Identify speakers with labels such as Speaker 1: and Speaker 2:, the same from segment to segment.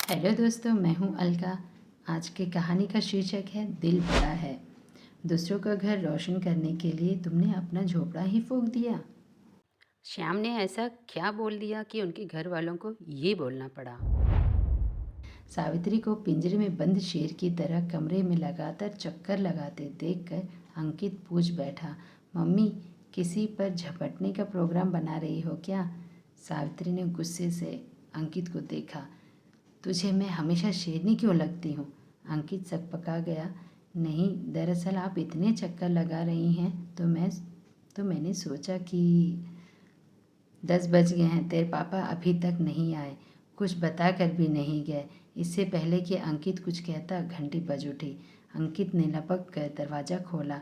Speaker 1: Hello दोस्तों, मैं हूं अलका। आज की कहानी का शीर्षक है दिल बड़ा है। दूसरों का घर रोशन करने के लिए तुमने अपना झोपड़ा ही फूंक दिया।
Speaker 2: श्याम ने ऐसा क्या बोल दिया कि उनके घर वालों को ये बोलना पड़ा।
Speaker 1: सावित्री को पिंजरे में बंद शेर की तरह कमरे में लगातार चक्कर लगाते देखकर अंकित पूछ बैठा, मम्मी किसी पर झपटने का प्रोग्राम बना रही हो क्या? सावित्री ने गुस्से से अंकित को देखा। तुझे मैं हमेशा शेरनी क्यों लगती हूँ? अंकित सकपका गया। नहीं, दरअसल आप इतने चक्कर लगा रही हैं तो मैंने सोचा कि 10 बज गए हैं, तेरे पापा अभी तक नहीं आए, कुछ बता कर भी नहीं गए। इससे पहले कि अंकित कुछ कहता घंटी बज उठी। अंकित ने लपक कर दरवाज़ा खोला।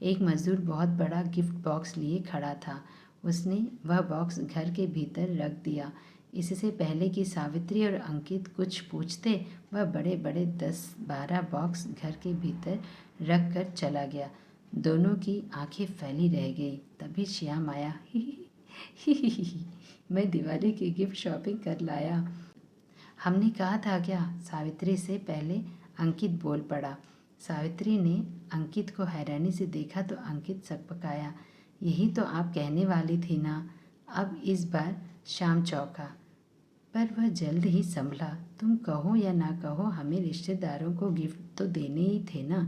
Speaker 1: एक मजदूर बहुत बड़ा गिफ्ट बॉक्स लिए खड़ा था। उसने वह बॉक्स घर के भीतर रख दिया। इससे पहले कि सावित्री और अंकित कुछ पूछते, वह बड़े बड़े 10-12 बॉक्स घर के भीतर रख कर चला गया। दोनों की आंखें फैली रह गई। तभी श्याम आया। ही, मैं दिवाली की गिफ्ट शॉपिंग कर लाया। हमने कहा था क्या? सावित्री से पहले अंकित बोल पड़ा। सावित्री ने अंकित को हैरानी से देखा तो अंकित सकपकाया। यही तो आप कहने वाली थी ना। अब इस बार शाम चौंका, पर वह जल्द ही संभला। तुम कहो या ना कहो, हमें रिश्तेदारों को गिफ्ट तो देने ही थे ना।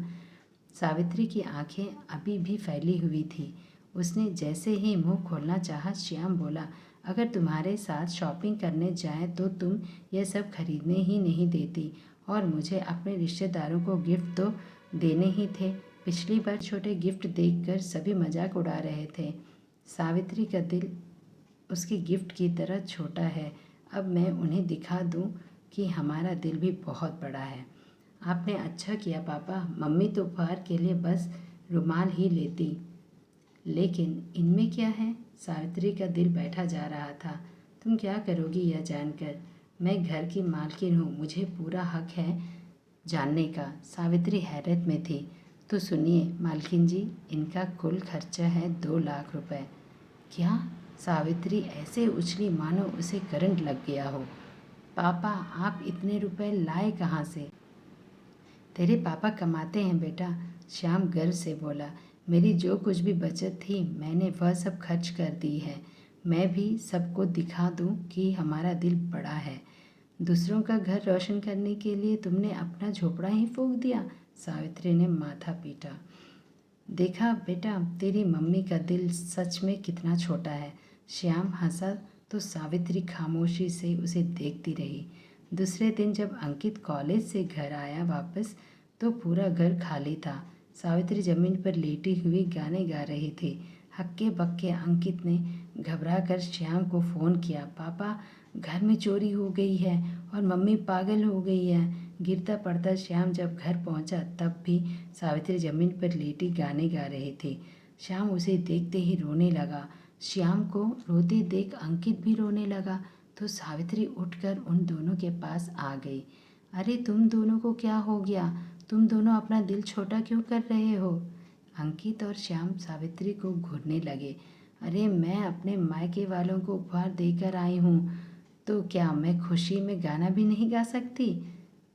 Speaker 1: सावित्री की आंखें अभी भी फैली हुई थी। उसने जैसे ही मुंह खोलना चाहा, श्याम बोला, अगर तुम्हारे साथ शॉपिंग करने जाएं तो तुम यह सब खरीदने ही नहीं देती, और मुझे अपने रिश्तेदारों को गिफ्ट तो देने ही थे। पिछली बार छोटे गिफ्ट देखकर सभी मजाक उड़ा रहे थे। सावित्री का दिल उसके गिफ्ट की तरह छोटा है। अब मैं उन्हें दिखा दूं कि हमारा दिल भी बहुत बड़ा है। आपने अच्छा किया पापा, मम्मी तो उपहार के लिए बस रुमाल ही लेती। लेकिन इनमें क्या है? सावित्री का दिल बैठा जा रहा था। तुम क्या करोगी यह जानकर? मैं घर की मालकिन हूँ, मुझे पूरा हक है जानने का। सावित्री हैरत में थी। तो सुनिए मालकिन जी, इनका कुल खर्चा है 2 लाख रुपए। क्या? सावित्री ऐसे उछली मानो उसे करंट लग गया हो। पापा, आप इतने रुपए लाए कहाँ से? तेरे पापा कमाते हैं बेटा, श्याम गर्व से बोला। मेरी जो कुछ भी बचत थी मैंने वह सब खर्च कर दी है। मैं भी सबको दिखा दूं कि हमारा दिल बड़ा है। दूसरों का घर रोशन करने के लिए तुमने अपना झोपड़ा ही फूंक दिया। सावित्री ने माथा पीटा। देखा बेटा, तेरी मम्मी का दिल सच में कितना छोटा है। श्याम हंसा तो सावित्री खामोशी से उसे देखती रही। दूसरे दिन जब अंकित कॉलेज से घर आया वापस, तो पूरा घर खाली था। सावित्री जमीन पर लेटी हुई गाने गा रही थी। हक्के बक्के अंकित ने घबरा कर श्याम को फ़ोन किया। पापा, घर में चोरी हो गई है और मम्मी पागल हो गई है। गिरता पड़ता श्याम जब घर पहुंचा, तब भी सावित्री जमीन पर लेटी गाने गा रही थी। श्याम उसे देखते ही रोने लगा। श्याम को रोते देख अंकित भी रोने लगा, तो सावित्री उठकर उन दोनों के पास आ गई। अरे तुम दोनों को क्या हो गया? तुम दोनों अपना दिल छोटा क्यों कर रहे हो? अंकित और श्याम सावित्री को घूरने लगे। अरे मैं अपने मायके वालों को उपहार देकर आई हूँ, तो क्या मैं खुशी में गाना भी नहीं गा सकती?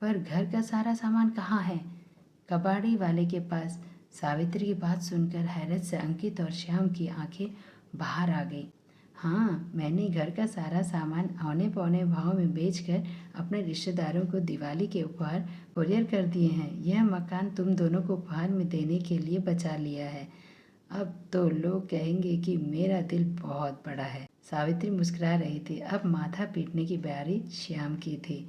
Speaker 1: पर घर का सारा सामान कहाँ है? कबाड़ी वाले के पास। सावित्री की बात सुनकर हैरत से अंकित और श्याम की आंखें बाहर आ गई। हाँ, मैंने घर का सारा सामान औने पौने भाव में बेचकर अपने रिश्तेदारों को दिवाली के उपहार कुरियर कर दिए हैं। यह मकान तुम दोनों को उपहार में देने के लिए बचा लिया है। अब तो लोग कहेंगे कि मेरा दिल बहुत बड़ा है। सावित्री मुस्कुरा रही थी। अब माथा पीटने की बारी श्याम की थी।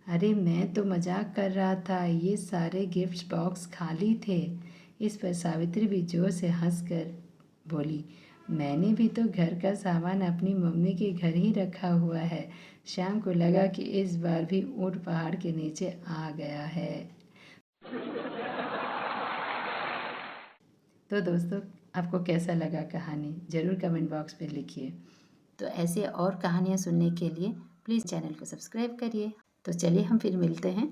Speaker 1: अरे मैं तो मजाक कर रहा था, ये सारे गिफ्ट बॉक्स खाली थे। इस पर सावित्री भी जोर से हंसकर बोली, मैंने भी तो घर का सामान अपनी मम्मी के घर ही रखा हुआ है। श्याम को लगा कि इस बार भी ऊंट पहाड़ के नीचे आ गया है। तो दोस्तों, आपको कैसा लगा कहानी? ज़रूर कमेंट बॉक्स में लिखिए। तो ऐसे और कहानियाँ सुनने के लिए प्लीज़ चैनल को सब्सक्राइब करिए। तो चलिए हम फिर मिलते हैं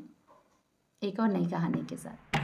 Speaker 1: एक और नई कहानी के साथ।